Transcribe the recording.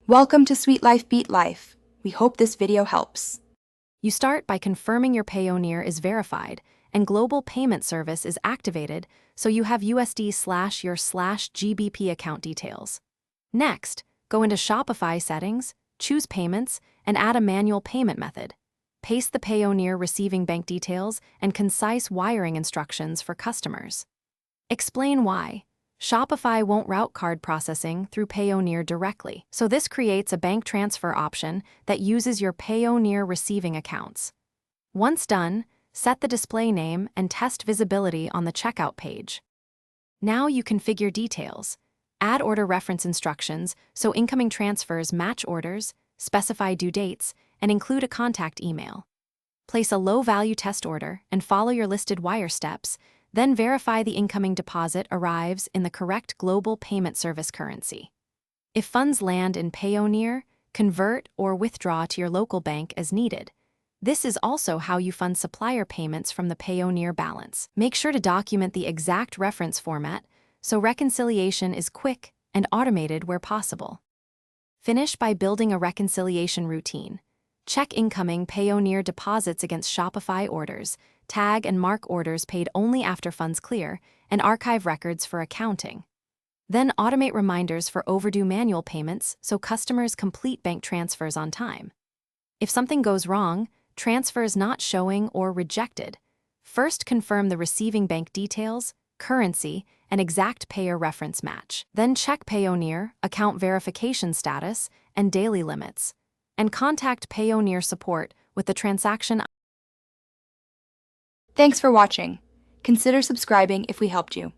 Welcome to Sweet Life Beat Life. We hope this video helps. You start by confirming your Payoneer is verified and global payment service is activated so you have USD/your/GBP account details. Next, go into Shopify settings, choose payments, and add a manual payment method. Paste the Payoneer receiving bank details and concise wiring instructions for customers. Explain why. Shopify won't route card processing through Payoneer directly, so this creates a bank transfer option that uses your Payoneer receiving accounts. Once done, set the display name and test visibility on the checkout page. Now you configure details. Add order reference instructions so incoming transfers match orders, specify due dates, and include a contact email. Place a low-value test order and follow your listed wire steps, then verify the incoming deposit arrives in the correct global payment service currency. If funds land in Payoneer, convert or withdraw to your local bank as needed. This is also how you fund supplier payments from the Payoneer balance. Make sure to document the exact reference format so reconciliation is quick and automated where possible. Finish by building a reconciliation routine. Check incoming Payoneer deposits against Shopify orders, tag and mark orders paid only after funds clear, and archive records for accounting. Then automate reminders for overdue manual payments so customers complete bank transfers on time. If something goes wrong, transfers not showing or rejected, first confirm the receiving bank details, currency, and exact payer reference match. Then check Payoneer, account verification status, and daily limits, and contact Payoneer support with the transaction. Thanks for watching. Consider subscribing if we helped you.